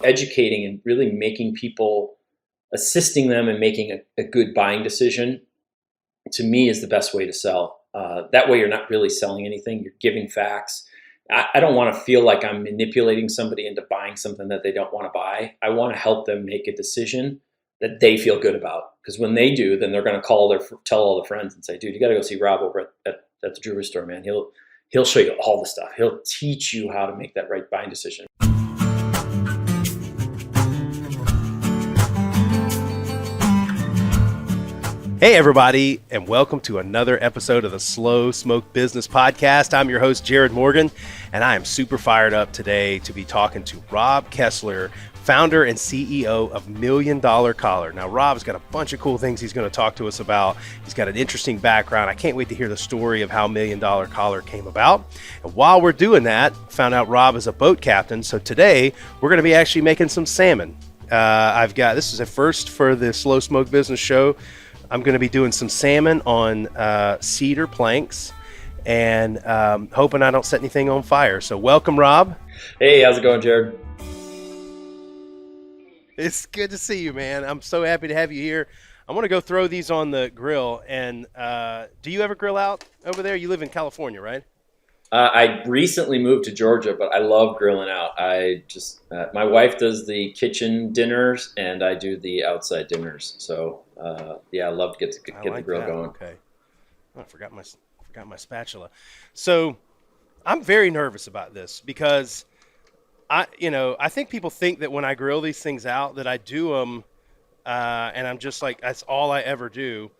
educating and really making people, assisting them and making a good buying decision, to me, is the best way to sell. That way you're not really selling anything. You're giving facts. I don't want to feel like I'm manipulating somebody into buying something that they don't want to buy. I want to help them make a decision that they feel good about. Because when they do, then they're going to tell all the friends and say, dude, you got to go see Rob over at the jewelry store, man. He'll show you all the stuff. He'll teach you how to make that right buying decision. Hey everybody, and welcome to another episode of the Slow Smoke Business Podcast. I'm your host, Jarrod Morgan, and I am super fired up today to be talking to Rob Kessler, founder and CEO of $1 Million Collar. Now, Rob's got a bunch of cool things he's going to talk to us about. He's got an interesting background. I can't wait to hear the story of how $1 Million Collar came about. And while we're doing that, found out Rob is a boat captain. So today, we're going to be actually making some salmon. This is a first for the Slow Smoke Business Show. I'm going to be doing some salmon on cedar planks and hoping I don't set anything on fire. So welcome, Rob. Hey, how's it going, Jarrod? It's good to see you, man. I'm so happy to have you here. I want to go throw these on the grill. And do you ever grill out over there? You live in California, right? I recently moved to Georgia, but I love grilling out. My wife does the kitchen dinners, and I do the outside dinners. So I love to get the grill going. Okay. Oh, I forgot my spatula. So I'm very nervous about this because I think people think that when I grill these things out that I do them, and I'm just like, that's all I ever do.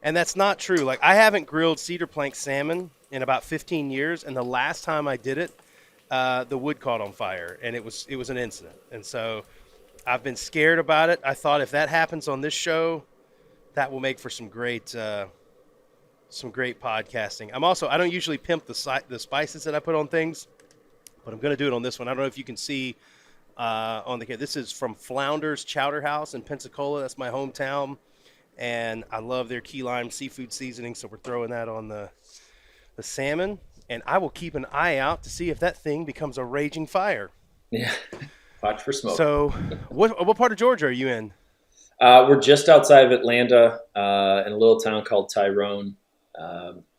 And that's not true. Like, I haven't grilled cedar plank salmon in about 15 years. And the last time I did it, the wood caught on fire, and it was an incident. And so I've been scared about it. I thought if that happens on this show, that will make for some great podcasting. I don't usually pimp the spices that I put on things, but I'm going to do it on this one. I don't know if you can see on the camera. This is from Flounder's Chowder House in Pensacola. That's my hometown, and I love their key lime seafood seasoning. So we're throwing that on the salmon, and I will keep an eye out to see if that thing becomes a raging fire. Yeah, watch for smoke. So, what part of Georgia are you in? We're just outside of Atlanta, in a little town called Tyrone.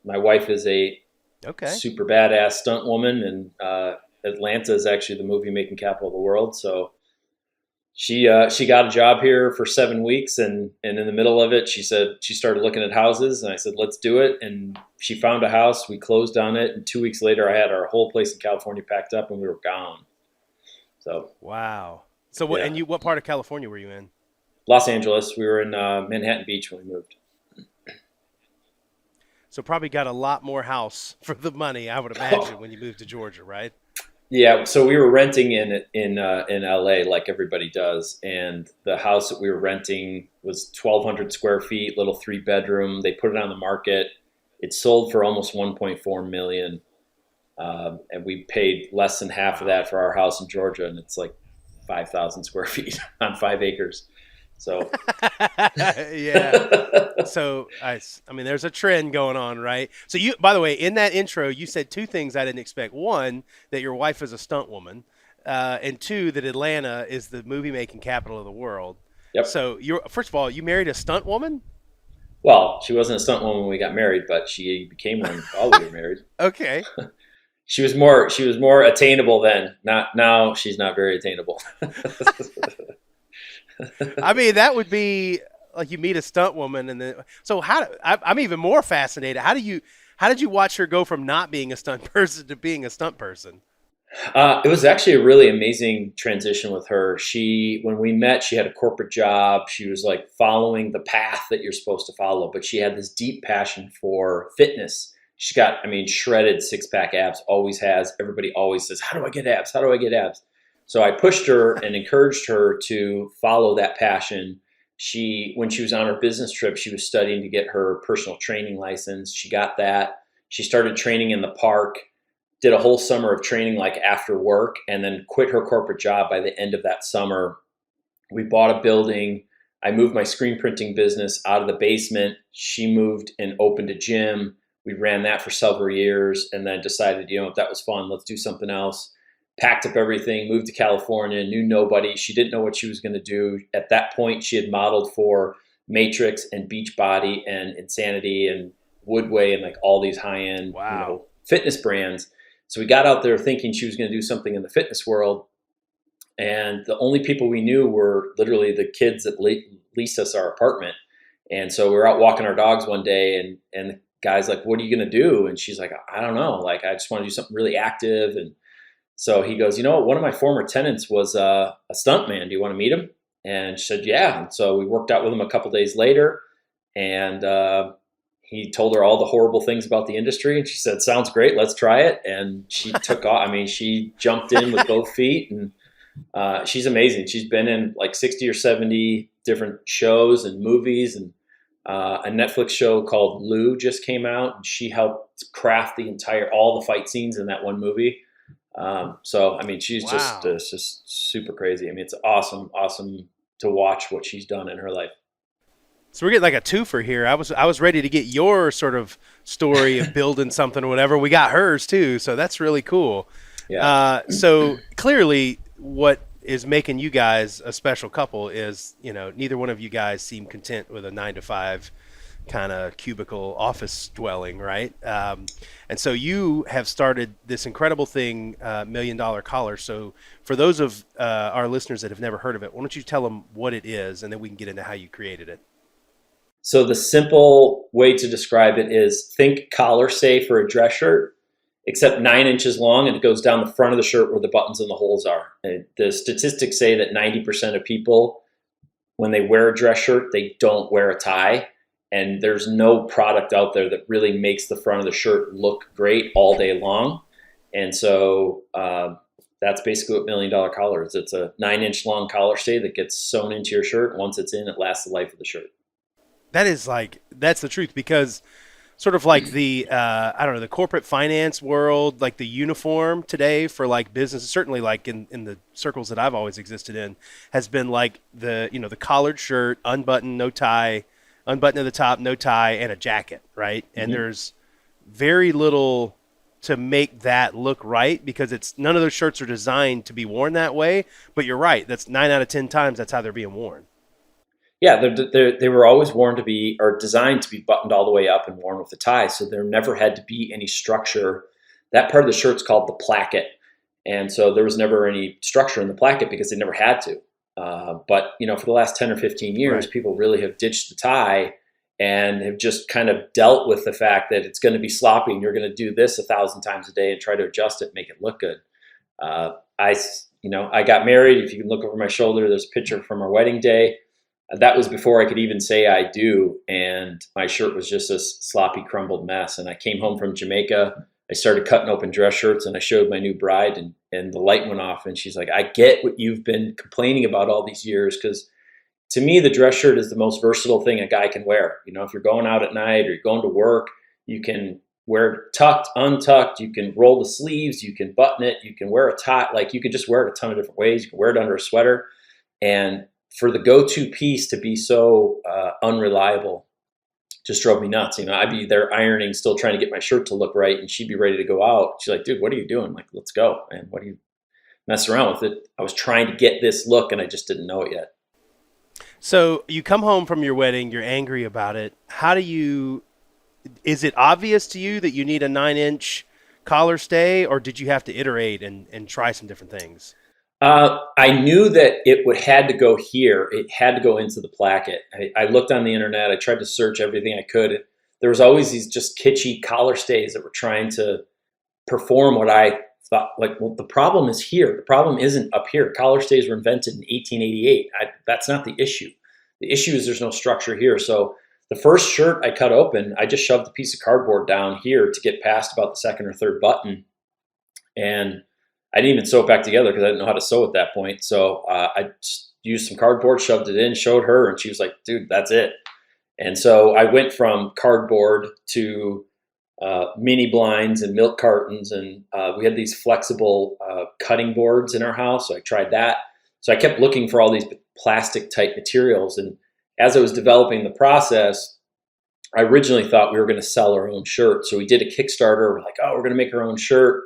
My wife is a super badass stunt woman, and Atlanta is actually the movie making capital of the world. So she got a job here for 7 weeks, and in the middle of it, she said she started looking at houses, and I said, let's do it. And she found a house. We closed on it, and 2 weeks later, I had our whole place in California packed up, and we were gone. So wow. So what? Yeah. And what part of California were you in? Los Angeles. We were in Manhattan Beach when we moved. So probably got a lot more house for the money, I would imagine, when you moved to Georgia, right? Yeah. So we were renting in LA like everybody does, and the house that we were renting was 1,200 square feet, little 3-bedroom. They put it on the market. It sold for almost $1.4 million, and we paid less than half of that for our house in Georgia, and it's like 5,000 square feet on 5 acres. So yeah. So I mean, there's a trend going on, right? So you, by the way, in that intro, you said two things I didn't expect. One, that your wife is a stunt woman, and two, that Atlanta is the movie making capital of the world. Yep. So first of all, you married a stunt woman? Well, she wasn't a stunt woman when we got married, but she became one while we were married. Okay. She was more attainable then. Not now. She's not very attainable. I mean, that would be like you meet a stunt woman, and then so I'm even more fascinated. How did you watch her go from not being a stunt person to being a stunt person? It was actually a really amazing transition with her. When we met, she had a corporate job. She was like following the path that you're supposed to follow, but she had this deep passion for fitness. She's got, shredded 6-pack abs, always has. Everybody always says, how do I get abs? How do I get abs? So I pushed her and encouraged her to follow that passion. When she was on her business trip, she was studying to get her personal training license. She got that. She started training in the park, did a whole summer of training like after work, and then quit her corporate job by the end of that summer. We bought a building. I moved my screen printing business out of the basement. She moved and opened a gym. We ran that for several years and then decided, that was fun. Let's do something else. packed up everything, moved to California, knew nobody. She didn't know what she was going to do. At that point, she had modeled for Matrix and Beachbody and Insanity and Woodway and like all these high-end, Wow. fitness brands. So we got out there thinking she was going to do something in the fitness world. And the only people we knew were literally the kids that leased us our apartment. And so we were out walking our dogs one day, and the guy's like, "What are you going to do?" And she's like, "I don't know. Like, I just want to do something really active." And so he goes, one of my former tenants was a stuntman. Do you want to meet him? And she said, yeah. And so we worked out with him a couple days later, and he told her all the horrible things about the industry. And she said, sounds great. Let's try it. And she took off. I mean, she jumped in with both feet, and she's amazing. She's been in like 60 or 70 different shows and movies, and a Netflix show called Lou just came out, and she helped craft all the fight scenes in that one movie. So, I mean, she's Wow. just super crazy. I mean, it's awesome to watch what she's done in her life. So we're getting like a twofer here. I was ready to get your sort of story of building something or whatever. We got hers too, so that's really cool. Yeah. So clearly, what is making you guys a special couple is neither one of you guys seem content with a 9 to 5 kind of cubicle office dwelling, right? And so you have started this incredible thing, $1 Million Collar. So for those of our listeners that have never heard of it, why don't you tell them what it is, and then we can get into how you created it. So the simple way to describe it is think collar stay for a dress shirt, except 9 inches long, and it goes down the front of the shirt where the buttons and the holes are. And the statistics say that 90% of people, when they wear a dress shirt, they don't wear a tie. And there's no product out there that really makes the front of the shirt look great all day long. And so that's basically what $1 Million Collar is. It's a 9-inch long collar stay that gets sewn into your shirt. Once it's in, it lasts the life of the shirt. That's the truth, because sort of like the the corporate finance world, like the uniform today for like business, certainly like in the circles that I've always existed in, has been like the collared shirt, unbuttoned, no tie, unbuttoned at the top, no tie, and a jacket, right? Mm-hmm. And there's very little to make that look right, because none of those shirts are designed to be worn that way. But you're right, that's 9 out of 10 times that's how they're being worn. Yeah, they were always designed to be buttoned all the way up and worn with a tie. So there never had to be any structure. That part of the shirt's called the placket. And so there was never any structure in the placket because they never had to. But for the last 10 or 15 years, right, people really have ditched the tie and have just kind of dealt with the fact that it's going to be sloppy and you're going to do this 1,000 times a day and try to adjust it, make it look good. I got married. If you can look over my shoulder, there's a picture from our wedding day. That was before I could even say I do, and my shirt was just a sloppy, crumbled mess. And I came home from Jamaica. I started cutting open dress shirts, and I showed my new bride, and the light went off, and she's like, I get what you've been complaining about all these years, because to me, the dress shirt is the most versatile thing a guy can wear. If you're going out at night or you're going to work, you can wear it tucked, untucked, you can roll the sleeves, you can button it, you can wear a tie. Like, you can just wear it a ton of different ways. You can wear it under a sweater. And for the go-to piece to be so unreliable just drove me nuts. I'd be there ironing, still trying to get my shirt to look right, and she'd be ready to go out. She's like, dude, what are you doing? I'm like, let's go. And what are you messing around with it? I was trying to get this look, and I just didn't know it yet. So you come home from your wedding, you're angry about it. Is it obvious to you that you need a 9-inch collar stay, or did you have to iterate and try some different things? I knew that had to go here. It had to go into the placket. I looked on the internet. I tried to search everything I could. There was always these just kitschy collar stays that were trying to perform what I thought. Like, well, the problem is here. The problem isn't up here. Collar stays were invented in 1888. That's not the issue. The issue is there's no structure here. So the first shirt I cut open, I just shoved a piece of cardboard down here to get past about the second or third button. And I didn't even sew it back together because I didn't know how to sew at that point. So I used some cardboard, shoved it in, showed her, and she was like, dude, that's it. And so I went from cardboard to mini blinds and milk cartons. And we had these flexible cutting boards in our house. So I tried that. So I kept looking for all these plastic type materials. And as I was developing the process, I originally thought we were going to sell our own shirt. So we did a Kickstarter. We're like, oh, we're going to make our own shirt.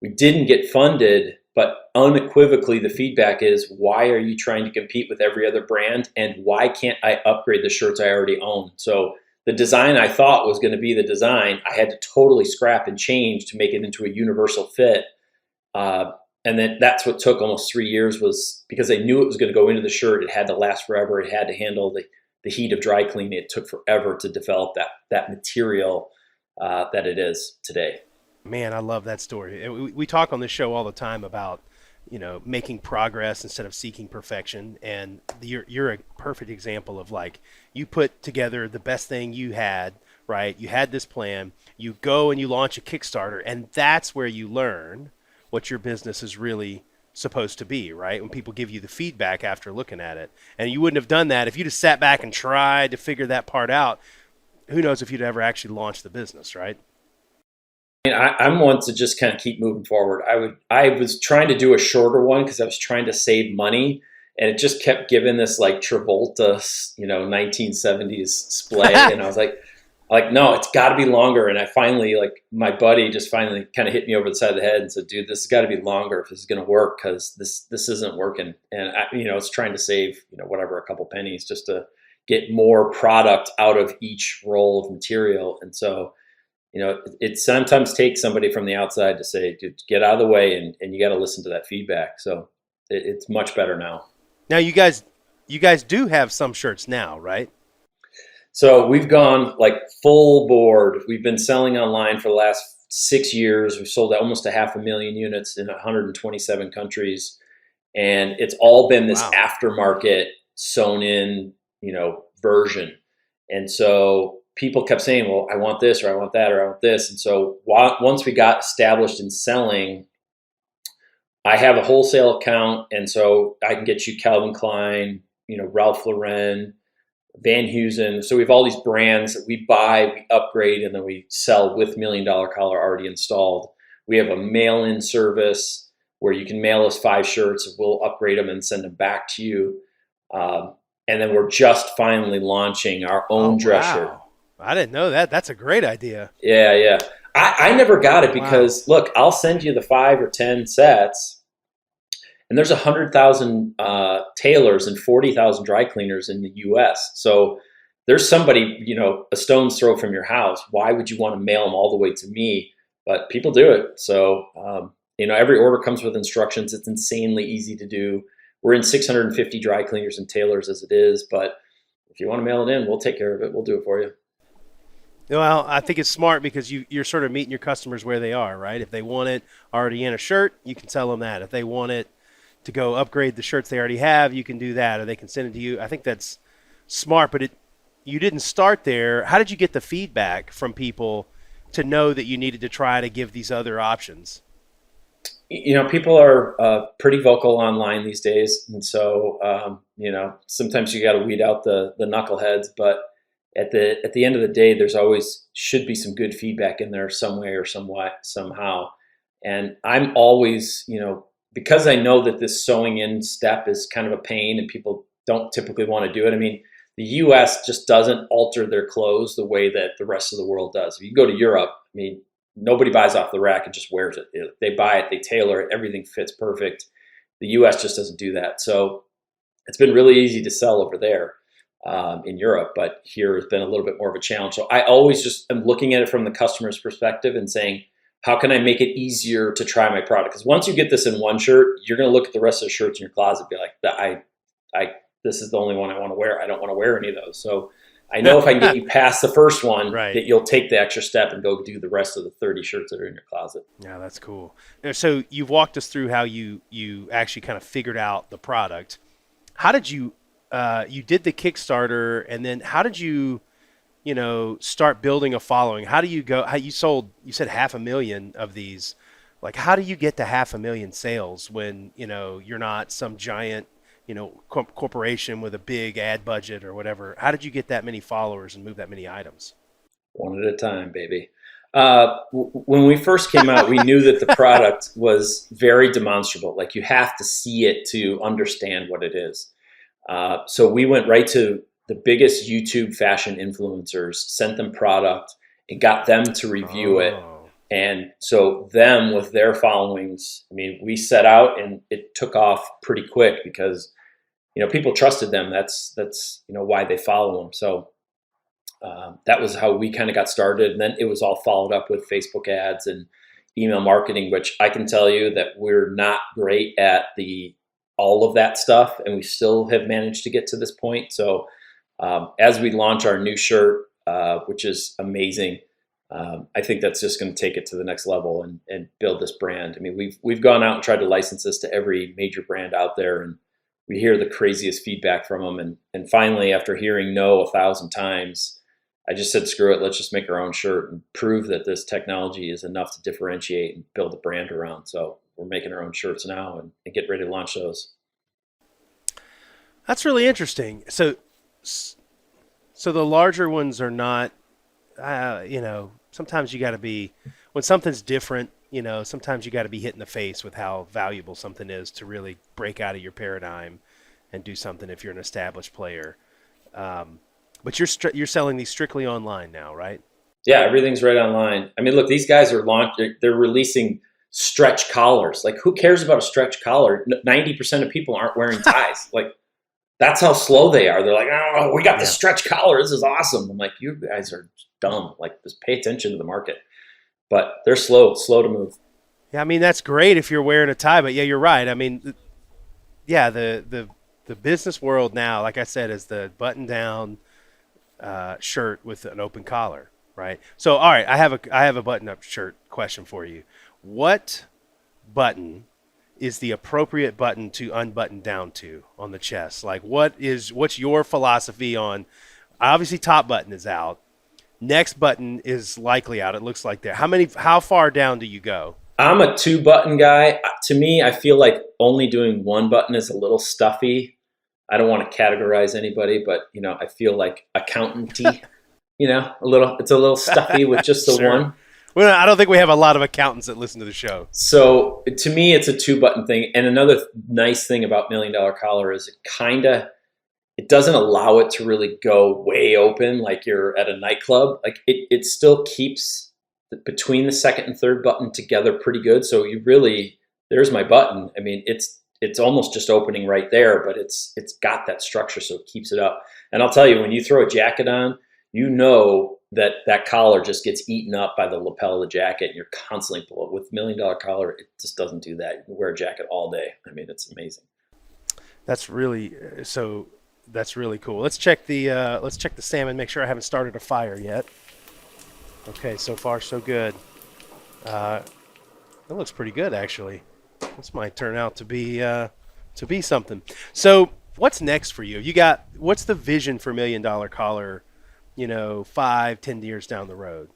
We didn't get funded But unequivocally, the feedback is, why are you trying to compete with every other brand? And why can't I upgrade the shirts I already own? So the design I thought was going to be the design, I had to totally scrap and change to make it into a universal fit. And then that's what took almost 3 years, was because I knew it was going to go into the shirt. It had to last forever. It had to handle the heat of dry cleaning. It took forever to develop that material that it is today. Man, I love that story. We talk on this show all the time about, making progress instead of seeking perfection. And you're a perfect example of, like, you put together the best thing you had, right? You had this plan, you go and you launch a Kickstarter, and that's where you learn what your business is really supposed to be, right? When people give you the feedback after looking at it. And you wouldn't have done that if you just sat back and tried to figure that part out. Who knows if you'd ever actually launched the business, right? I'm one to just kind of keep moving forward. I was trying to do a shorter one because I was trying to save money, and it just kept giving this like Travolta, 1970s splay, and I was like, no, it's got to be longer. And I finally, like, my buddy just finally kind of hit me over the side of the head and said, dude, this has got to be longer if this is going to work, because this isn't working. And it's trying to save whatever, a couple pennies just to get more product out of each roll of material. And so, it sometimes takes somebody from the outside to say, dude, get out of the way, and you got to listen to that feedback. So it's much better now. Now you guys do have some shirts now, right? So we've gone like full board. We've been selling online for the last 6 years. We've sold almost 500,000 units in 127 countries. And it's all been this aftermarket sewn in, version. And so people kept saying, well, I want this, or I want that, or I want this. And so once we got established in selling, I have a wholesale account. And so I can get you Calvin Klein, Ralph Lauren, Van Heusen. So we have all these brands that we buy, we upgrade, and then we sell with $1 Million Collar already installed. We have a mail-in service where you can mail us 5 shirts. We'll upgrade them and send them back to you. And then we're just finally launching our own dress shirt. I didn't know that. That's a great idea. Yeah. I never got it because, look, I'll send you the 5 or 10 sets, and there's 100,000 tailors and 40,000 dry cleaners in the U.S. So there's somebody, a stone's throw from your house. Why would you want to mail them all the way to me? But people do it. So, every order comes with instructions. It's insanely easy to do. We're in 650 dry cleaners and tailors as it is. But if you want to mail it in, we'll take care of it. We'll do it for you. Well, I think it's smart because you're sort of meeting your customers where they are, right? If they want it already in a shirt, you can tell them that. If they want it to go upgrade the shirts they already have, you can do that, or they can send it to you. I think that's smart, but you didn't start there. How did you get the feedback from people to know that you needed to try to give these other options? People are pretty vocal online these days. And so, sometimes you got to weed out the knuckleheads, but at the end of the day, there's always should be some good feedback in there some way or somehow. And I'm always, because I know that this sewing in step is kind of a pain and people don't typically want to do it. I mean, the US just doesn't alter their clothes the way that the rest of the world does. If you go to Europe, I mean, nobody buys off the rack and just wears it. They buy it, they tailor it, everything fits perfect. The US just doesn't do that. So it's been really easy to sell over there in Europe, but here has been a little bit more of a challenge. So I always just am looking at it from the customer's perspective and saying, how can I make it easier to try my product? Because once you get this in one shirt, you're going to look at the rest of the shirts in your closet and be like, this is the only one I want to wear. I don't want to wear any of those. So I know if I can get you past the first one, right, that you'll take the extra step and go do the rest of the 30 shirts that are in your closet. Yeah, that's cool. So you've walked us through how you actually kind of figured out the product. How did you did the Kickstarter, and then how did you start building a following? How do you go? How you said 500,000 of these. Like, how do you get to 500,000 sales when you're not some giant corporation with a big ad budget or whatever? How did you get that many followers and move that many items? One at a time, baby. When we first came out, we knew that the product was very demonstrable. Like, you have to see it to understand what it is. So we went right to the biggest YouTube fashion influencers, sent them product, and got them to review it. And so them with their followings, I mean, we set out and it took off pretty quick because, people trusted them. That's why they follow them. So that was how we kind of got started. And then it was all followed up with Facebook ads and email marketing, which I can tell you that we're not great at all of that stuff. And we still have managed to get to this point. So as we launch our new shirt, which is amazing, I think that's just going to take it to the next level and build this brand. I mean, we've gone out and tried to license this to every major brand out there, and we hear the craziest feedback from them. And finally, after hearing no 1,000 times, I just said, screw it, let's just make our own shirt and prove that this technology is enough to differentiate and build a brand around. So we're making our own shirts now and get ready to launch those. That's really interesting. So the larger ones are not, sometimes you got to be, when something's different, sometimes you got to be hit in the face with how valuable something is to really break out of your paradigm and do something if you're an established player. But you're selling these strictly online now, right? Yeah, everything's right online. I mean, look, these guys they're releasing stretch collars. Like, who cares about a stretch collar? 90% of people aren't wearing ties. Like, that's how slow they are. They're like, oh, we got the stretch collar. This is awesome. I'm like, you guys are dumb. Like, just pay attention to the market. But they're slow to move. Yeah, I mean, that's great if you're wearing a tie. But, yeah, you're right. I mean, yeah, the business world now, like I said, is the button-down shirt with an open collar, right? So, all right, I have a button-up shirt question for you. What button is the appropriate button to unbutton down to on the chest? Like, what's your philosophy on? Obviously, top button is out. Next button is likely out. It looks like there. How far down do you go? I'm a 2-button guy. To me, I feel like only doing one button is a little stuffy. I don't want to categorize anybody, but I feel like accountant-y, it's a little stuffy with just the Sure. one. Well, I don't think we have a lot of accountants that listen to the show. So to me, it's a 2-button thing. And another nice thing about $1 Million Collar is it doesn't allow it to really go way open like you're at a nightclub. Like it still keeps between the second and third button together pretty good. So there's my button. I mean, it's almost just opening right there, but it's got that structure, so it keeps it up. And I'll tell you, when you throw a jacket on, that collar just gets eaten up by the lapel of the jacket, and you're constantly pulling. With $1 Million Collar, it just doesn't do that. You can wear a jacket all day. I mean, it's amazing. That's really cool. Let's check the salmon. Make sure I haven't started a fire yet. Okay, so far so good. That looks pretty good, actually. This might turn out to be something. So, what's next for you? What's the vision for $1 Million Collar? 5-10 years down the road.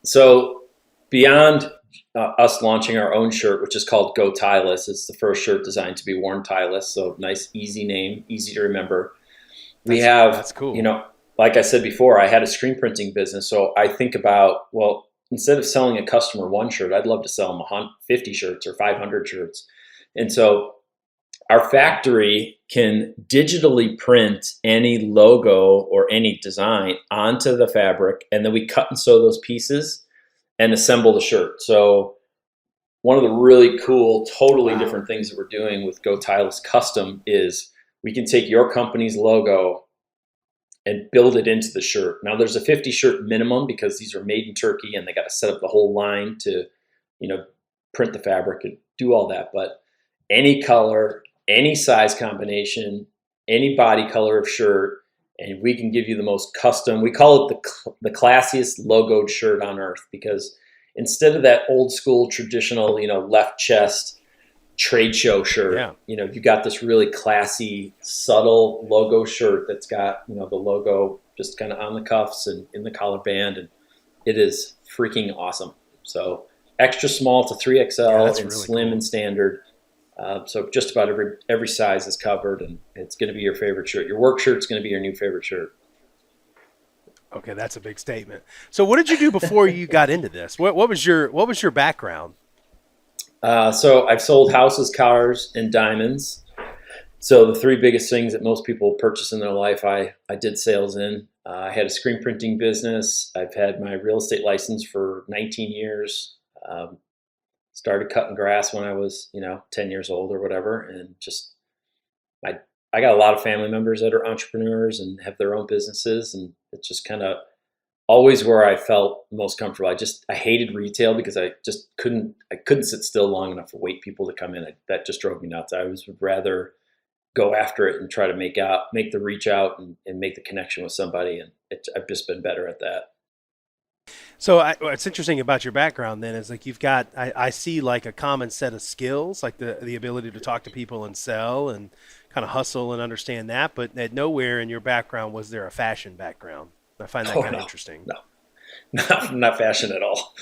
So beyond us launching our own shirt, which is called Go Tieless, it's the first shirt designed to be worn tieless. So nice, easy name, easy to remember. That's cool. Like I said before, I had a screen printing business. So I think about, well, instead of selling a customer one shirt, I'd love to sell them 50 shirts or 500 shirts. And so our factory can digitally print any logo or any design onto the fabric, and then we cut and sew those pieces and assemble the shirt. So one of the really cool, totally different things that we're doing with Go Tieless Custom is we can take your company's logo and build it into the shirt. Now there's a 50 shirt minimum because these are made in Turkey and they got to set up the whole line to, print the fabric and do all that. But any color, any size combination, any body color of shirt, and we can give you the most custom. We call it the classiest logoed shirt on earth, because instead of that old school traditional, left chest trade show shirt, you got this really classy, subtle logo shirt that's got, the logo just kind of on the cuffs and in the collar band, and it is freaking awesome. So extra small to 3XL and really slim cool. And standard. So just about every size is covered, and it's going to be your favorite shirt. Your work shirt's going to be your new favorite shirt. Okay, that's a big statement. So what did you do before you got into this? What was your background? So I've sold houses, cars, and diamonds. So the three biggest things that most people purchase in their life, I did sales in. I had a screen printing business. I've had my real estate license for 19 years. Um, Started cutting grass when I was, 10 years old or whatever. And just, I, I got a lot of family members that are entrepreneurs and have their own businesses. And it's just kind of always where I felt most comfortable. I hated retail because I couldn't sit still long enough to wait people to come in. That just drove me nuts. I would rather go after it and try to make the reach out and make the connection with somebody. And I've just been better at that. So what's interesting about your background then is like you've got, I see like a common set of skills, like the ability to talk to people and sell and kind of hustle and understand that. But at nowhere in your background was there a fashion background. I find that Oh kind of no, interesting. no, not fashion at all.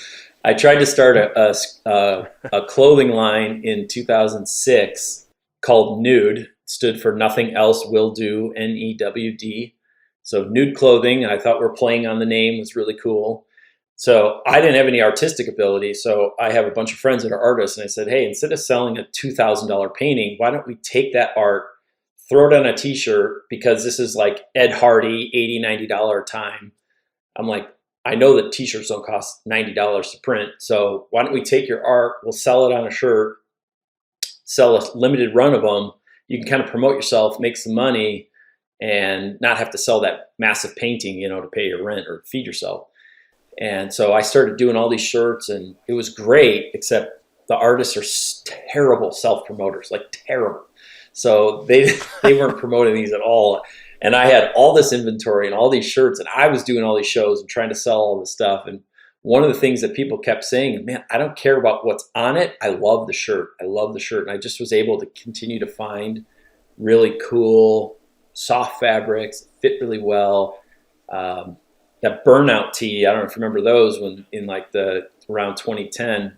I tried to start a clothing line in 2006 called Nude. Stood for Nothing Else Will Do, NEWD. So nude clothing. I thought we're playing on the name was really cool. So I didn't have any artistic ability. So I have a bunch of friends that are artists, and I said, hey, instead of selling a $2,000 painting, why don't we take that art, throw it on a T-shirt, because this is like Ed Hardy, $80, $90 a time. I'm like, I know that T-shirts don't cost $90 to print. So why don't we take your art, we'll sell it on a shirt, sell a limited run of them. You can kind of promote yourself, make some money, and not have to sell that massive painting, to pay your rent or feed yourself. And so I started doing all these shirts, and it was great, except the artists are terrible self-promoters, like terrible. So they weren't promoting these at all. And I had all this inventory and all these shirts, and I was doing all these shows and trying to sell all this stuff. And one of the things that people kept saying, man, I don't care about what's on it. I love the shirt. I love the shirt. And I just was able to continue to find really cool, soft fabrics, fit really well. That burnout tee, I don't know if you remember those when in like around 2010,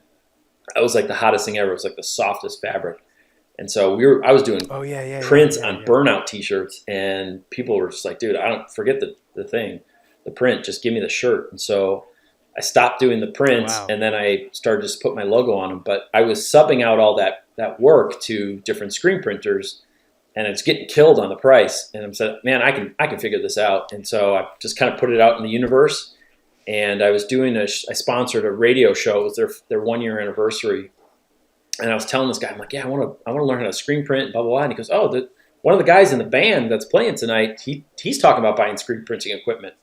that was like the hottest thing ever. It was like the softest fabric. And so I was doing prints on burnout t-shirts, and people were just like, dude, I don't forget the print, just give me the shirt. And so I stopped doing the prints, and then I started just put my logo on them. But I was subbing out all that work to different screen printers, and it's getting killed on the price. And I said, man, I can figure this out. And so I just kind of put it out in the universe. And I sponsored a radio show. It was their 1 year anniversary. And I was telling this guy, I'm like, yeah, I want to learn how to screen print, blah, blah, blah. And he goes, oh, one of the guys in the band that's playing tonight, he's talking about buying screen printing equipment.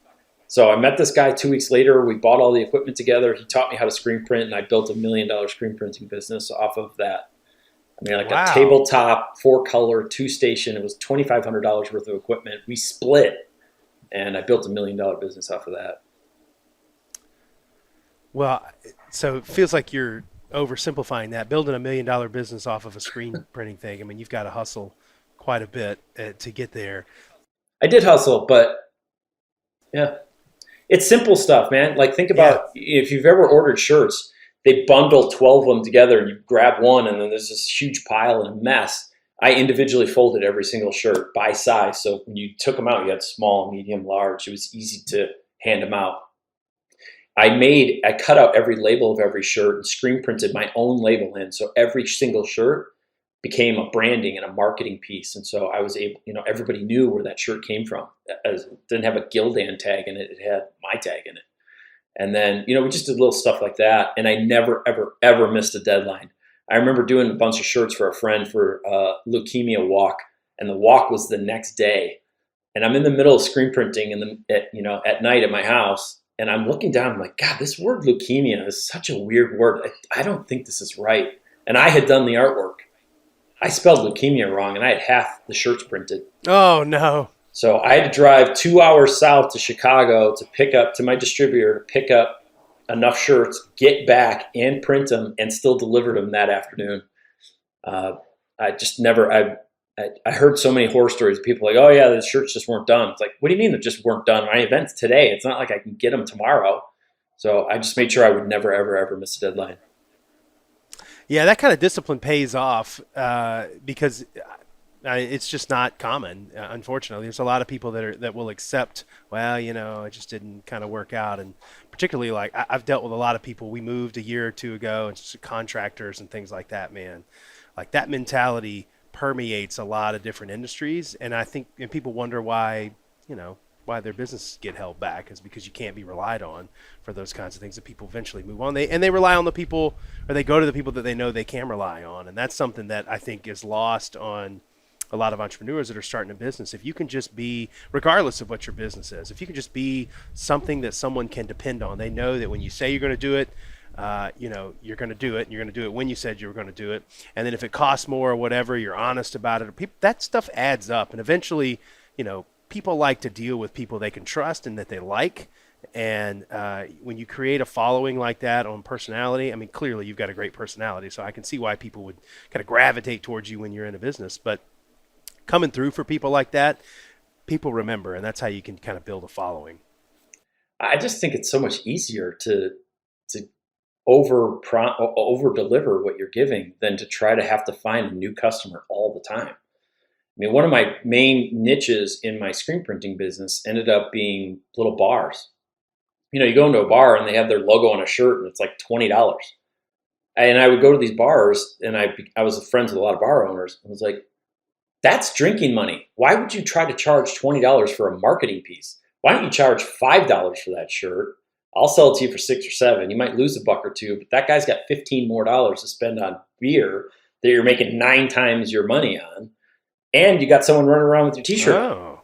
So I met this guy 2 weeks later. We bought all the equipment together. He taught me how to screen print, and I built $1 million screen printing business off of that. I mean, like a tabletop, 4-color, 2-station. It was $2,500 worth of equipment. We split, and I built $1 million business off of that. Well, so it feels like you're oversimplifying that. Building $1 million business off of a screen printing thing. I mean, you've got to hustle quite a bit to get there. I did hustle, but yeah, it's simple stuff, man. Like think about if you've ever ordered shirts, they bundle 12 of them together and you grab one and then there's this huge pile and a mess. I individually folded every single shirt by size. So when you took them out, you had small, medium, large. It was easy to hand them out. I cut out every label of every shirt and screen printed my own label in. So every single shirt became a branding and a marketing piece. And so I was able, everybody knew where that shirt came from. It didn't have a Gildan tag in it. It had my tag in it. And then, we just did little stuff like that. And I never, ever, ever missed a deadline. I remember doing a bunch of shirts for a friend for a leukemia walk. And the walk was the next day. And I'm in the middle of screen printing at night at my house. And I'm looking down, I'm like, God, this word leukemia is such a weird word. I don't think this is right. And I had done the artwork. I spelled leukemia wrong, and I had half the shirts printed. Oh, no. So I had to drive 2 hours south to Chicago to my distributor to pick up enough shirts, get back and print them, and still delivered them that afternoon. I just never, I heard so many horror stories of people like, oh yeah, the shirts just weren't done. It's like, what do you mean they just weren't done? My event's today. It's not like I can get them tomorrow. So I just made sure I would never, ever, ever miss a deadline. Yeah, that kind of discipline pays off because it's just not common. Unfortunately, there's a lot of people that will accept, well, it just didn't kind of work out. And particularly like I've dealt with a lot of people. We moved a year or two ago, and just contractors and things like that, man. Like that mentality permeates a lot of different industries. And I think people wonder why why their businesses get held back, is because you can't be relied on for those kinds of things, that people eventually move on. They rely on the people, or they go to the people that they know they can rely on. And that's something that I think is lost on a lot of entrepreneurs that are starting a business. If you can just be, regardless of what your business is, if you can just be something that someone can depend on, they know that when you say you're going to do it, you're going to do it, and you're going to do it when you said you were going to do it. And then if it costs more or whatever, you're honest about it. That stuff adds up. And eventually, people like to deal with people they can trust and that they like. And when you create a following like that on personality, I mean, clearly you've got a great personality, so I can see why people would kind of gravitate towards you when you're in a business. But coming through for people like that, people remember, and that's how you can kind of build a following. I just think it's so much easier to over deliver what you're giving than to try to have to find a new customer all the time. I mean, one of my main niches in my screen printing business ended up being little bars. You go into a bar and they have their logo on a shirt and it's like $20. And I would go to these bars, and I was friends with a lot of bar owners, and was like, that's drinking money. Why would you try to charge $20 for a marketing piece? Why don't you charge $5 for that shirt? I'll sell it to you for $6 or $7. You might lose $1 or $2, but that guy's got $15 more to spend on beer that you're making 9 times your money on. And you got someone running around with your t-shirt. Oh.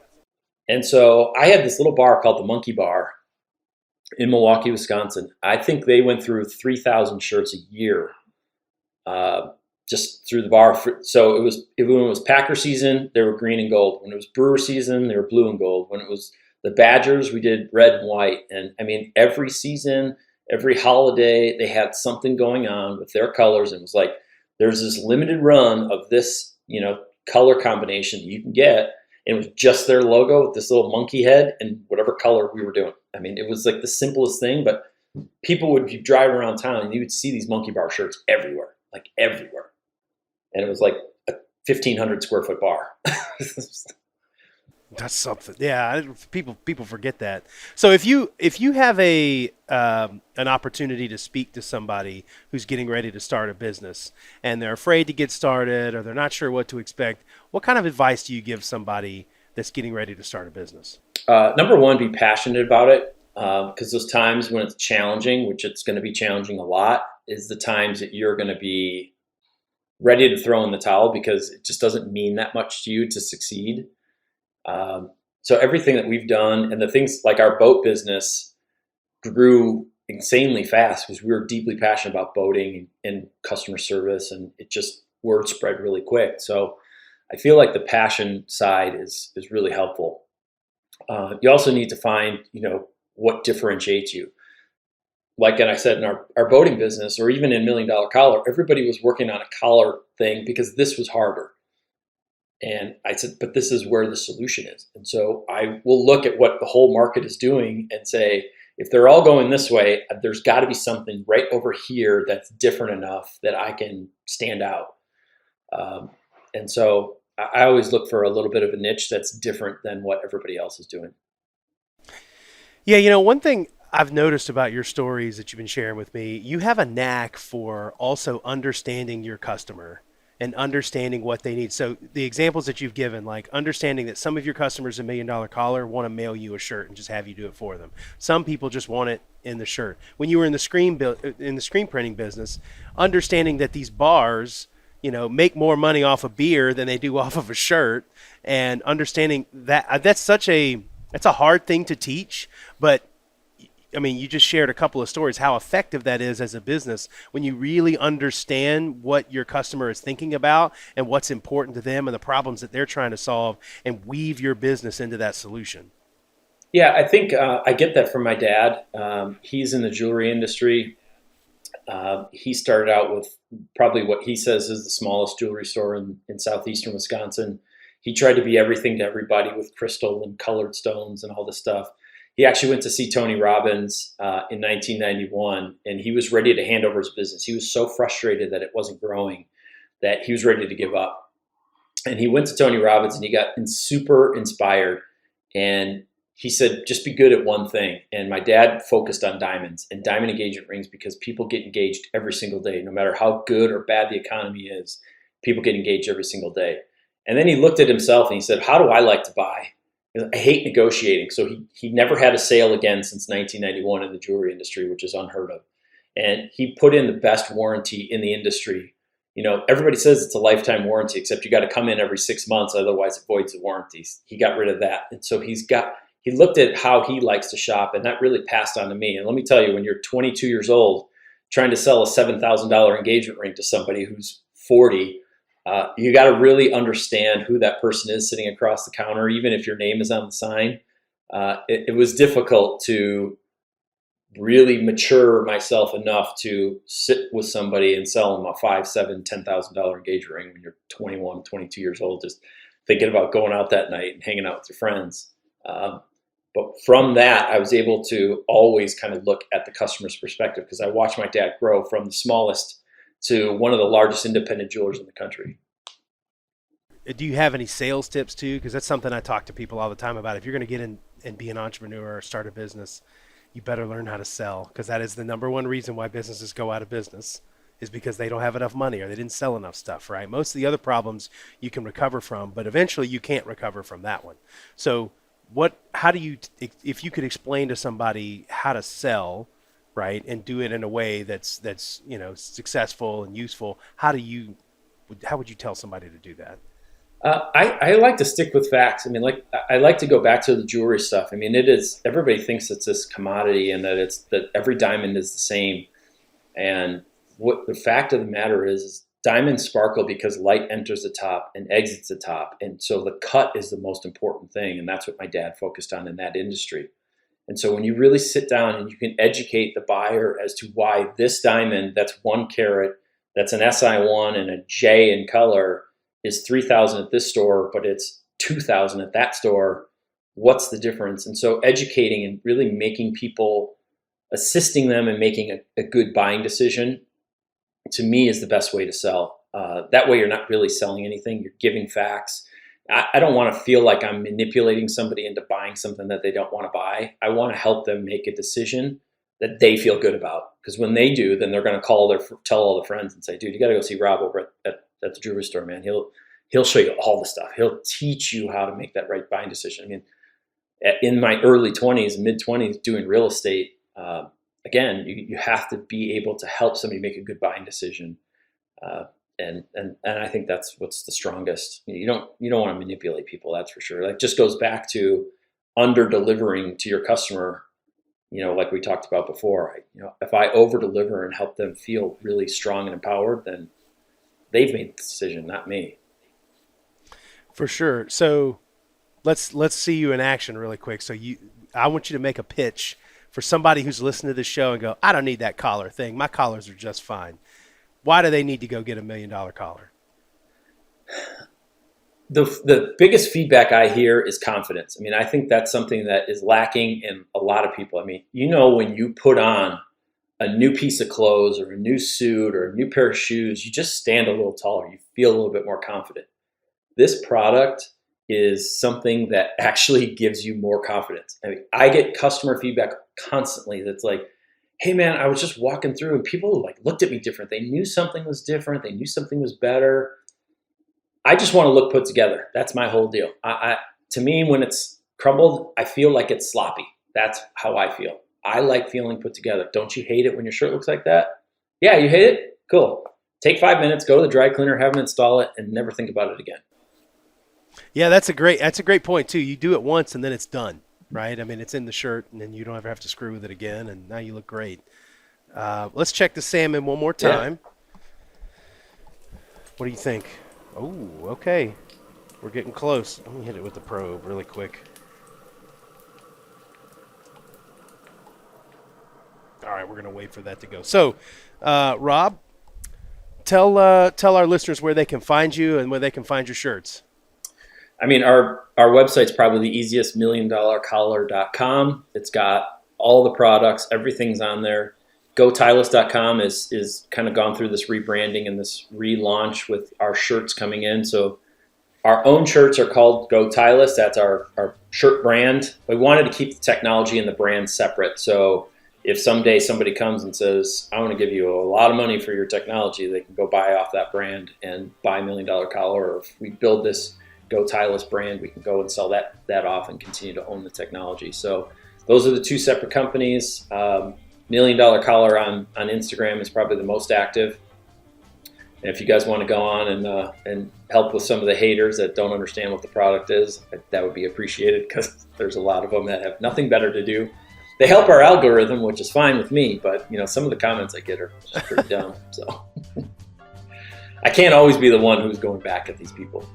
And so I had this little bar called the Monkey Bar in Milwaukee, Wisconsin. I think they went through 3,000 shirts a year, just through the bar. So when it was Packer season, they were green and gold. When it was Brewer season, they were blue and gold. When it was the Badgers, we did red and white. And I mean, every season, every holiday, they had something going on with their colors. And it was like, there's this limited run of this, color combination that you can get. And it was just their logo with this little monkey head and whatever color we were doing. I mean, it was like the simplest thing, but people would be driving around town and you would see these Monkey Bar shirts everywhere. And it was like a 1,500 square foot bar. That's something. Yeah, people forget that. So if you have an opportunity to speak to somebody who's getting ready to start a business and they're afraid to get started or they're not sure what to expect, what kind of advice do you give somebody that's getting ready to start a business? Number one, be passionate about it, because those times when it's challenging, which it's going to be challenging a lot, is the times that you're going to be ready to throw in the towel because it just doesn't mean that much to you to succeed. So everything that we've done, and the things like our boat business grew insanely fast because we were deeply passionate about boating and customer service, and it just word spread really quick. So I feel like the passion side is really helpful. You also need to find, what differentiates you. Like I said, in our boating business, or even in $1 Million Collar, everybody was working on a collar thing because this was harder. And I said, but this is where the solution is. And so I will look at what the whole market is doing and say, if they're all going this way, there's got to be something right over here that's different enough that I can stand out. And so I always look for a little bit of a niche that's different than what everybody else is doing. Yeah, one thing I've noticed about your stories that you've been sharing with me, you have a knack for also understanding your customer and understanding what they need. So the examples that you've given, like understanding that some of your customers in $1 Million Collar want to mail you a shirt and just have you do it for them. Some people just want it in the shirt. When you were in the screen printing business, understanding that these bars, make more money off of beer than they do off of a shirt, and understanding that that's a hard thing to teach, but I mean, you just shared a couple of stories, how effective that is as a business when you really understand what your customer is thinking about and what's important to them and the problems that they're trying to solve, and weave your business into that solution. Yeah, I think I get that from my dad. He's in the jewelry industry. He started out with probably what he says is the smallest jewelry store in southeastern Wisconsin. He tried to be everything to everybody with crystal and colored stones and all this stuff. He actually went to see Tony Robbins in 1991, and he was ready to hand over his business. He was so frustrated that it wasn't growing that he was ready to give up. And he went to Tony Robbins and he got super inspired. And he said, just be good at one thing. And my dad focused on diamonds and diamond engagement rings because people get engaged every single day. No matter how good or bad the economy is, people get engaged every single day. And then he looked at himself and he said, how do I like to buy? I hate negotiating. So he never had a sale again since 1991 in the jewelry industry, which is unheard of. And he put in the best warranty in the industry. Everybody says it's a lifetime warranty, except you got to come in every 6 months, otherwise it voids the warranties. He got rid of that. And so he looked at how he likes to shop, and that really passed on to me. And let me tell you, when you're 22 years old, trying to sell a $7,000 engagement ring to somebody who's 40, you got to really understand who that person is sitting across the counter, even if your name is on the sign. It was difficult to really mature myself enough to sit with somebody and sell them a $5,000, $7,000, $10,000 engagement ring when you're 21, 22 years old, just thinking about going out that night and hanging out with your friends. But from that, I was able to always kind of look at the customer's perspective, because I watched my dad grow from the smallest to one of the largest independent jewelers in the country. Do you have any sales tips too? Because that's something I talk to people all the time about. If you're going to get in and be an entrepreneur or start a business, you better learn how to sell, because that is the number one reason why businesses go out of business, is because they don't have enough money or they didn't sell enough stuff, right? Most of the other problems you can recover from, but eventually you can't recover from that one. So how do you, if you could explain to somebody how to sell, right, and do it in a way that's successful and useful, how would you tell somebody to do that? I like to stick with facts. I like to go back to the jewelry stuff. Everybody thinks it's this commodity and that every diamond is the same. And what the fact of the matter is diamonds sparkle because light enters the top and exits the top. And so the cut is the most important thing. And that's what my dad focused on in that industry. And so when you really sit down and you can educate the buyer as to why this diamond, that's 1 carat, that's an SI1 and a J in color, is $3,000 at this store, but it's $2,000 at that store. What's the difference? And so educating and really making people, assisting them in making a good buying decision, to me, is the best way to sell. That way you're not really selling anything. You're giving facts. I don't want to feel like I'm manipulating somebody into buying something that they don't want to buy. I want to help them make a decision that they feel good about. Because when they do, then they're going to tell all the friends and say, dude, you got to go see Rob over at the jewelry store, man. He'll show you all the stuff. He'll teach you how to make that right buying decision. In my early 20s, mid 20s, doing real estate, again, you have to be able to help somebody make a good buying decision. And I think that's what's the strongest. You don't want to manipulate people, that's for sure. That just goes back to under delivering to your customer, like we talked about before. If I over deliver and help them feel really strong and empowered, then they've made the decision, not me. For sure. So let's see you in action really quick. So I want you to make a pitch for somebody who's listening to this show and go, I don't need that collar thing. My collars are just fine. Why do they need to go get $1 million collar? The biggest feedback I hear is confidence. I think that's something that is lacking in a lot of people. When you put on a new piece of clothes or a new suit or a new pair of shoes, you just stand a little taller. You feel a little bit more confident. This product is something that actually gives you more confidence. I get customer feedback constantly that's like, hey man, I was just walking through and people looked at me different. They knew something was different. They knew something was better. I just want to look put together. That's my whole deal. To me, when it's crumbled, I feel like it's sloppy. That's how I feel. I like feeling put together. Don't you hate it when your shirt looks like that? Yeah, you hate it? Cool. Take 5 minutes, go to the dry cleaner, have them install it, and never think about it again. Yeah, that's a great point too. You do it once and then it's done, right? It's in the shirt and then you don't ever have to screw with it again, and now you look great. Let's check the salmon one more time. Yeah. What do you think? Oh, okay. We're getting close. Let me hit it with the probe really quick. All right, we're going to wait for that to go. So, Rob, tell our listeners where they can find you and where they can find your shirts. Our website's probably the easiest, milliondollarcollar.com. It's got all the products, everything's on there. GoTileless.com is kind of gone through this rebranding and this relaunch with our shirts coming in. So our own shirts are called Go Tileless. That's our shirt brand. We wanted to keep the technology and the brand separate. So if someday somebody comes and says, I want to give you a lot of money for your technology, they can go buy off that brand and buy $1 Million Collar. Or if we build this Go Tylus brand, we can go and sell that off and continue to own the technology. So those are the two separate companies. $1 Million Collar on Instagram is probably the most active. And if you guys want to go on and help with some of the haters that don't understand what the product is, that would be appreciated, because there's a lot of them that have nothing better to do. They help our algorithm, which is fine with me, but some of the comments I get are just pretty dumb. So I can't always be the one who's going back at these people.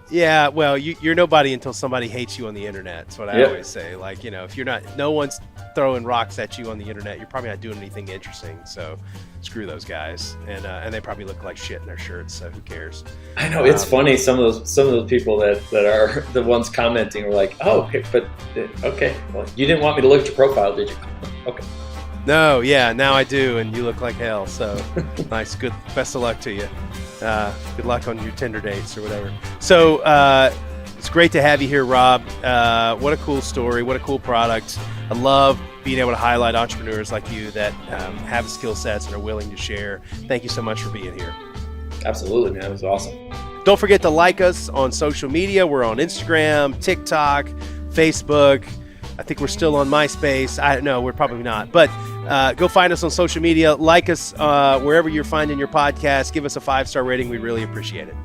Yeah, well, you're nobody until somebody hates you on the internet. That's what I always say. Like, if no one's throwing rocks at you on the internet, you're probably not doing anything interesting. So screw those guys. And they probably look like shit in their shirts, so who cares? I know, it's funny. Some of those people that are the ones commenting are like, oh, but okay, well, you didn't want me to look at your profile, did you? Okay. No, yeah, now I do, and you look like hell. So nice, good, best of luck to you. Good luck on your Tinder dates or whatever. So it's great to have you here, Rob. What a cool story. What a cool product. I love being able to highlight entrepreneurs like you that have skill sets and are willing to share. Thank you so much for being here. Absolutely, man. It was awesome. Don't forget to like us on social media. We're on Instagram, TikTok, Facebook. I think we're still on MySpace. I don't know. We're probably not. But go find us on social media. Like us wherever you're finding your podcast. Give us a 5-star rating. We really appreciate it.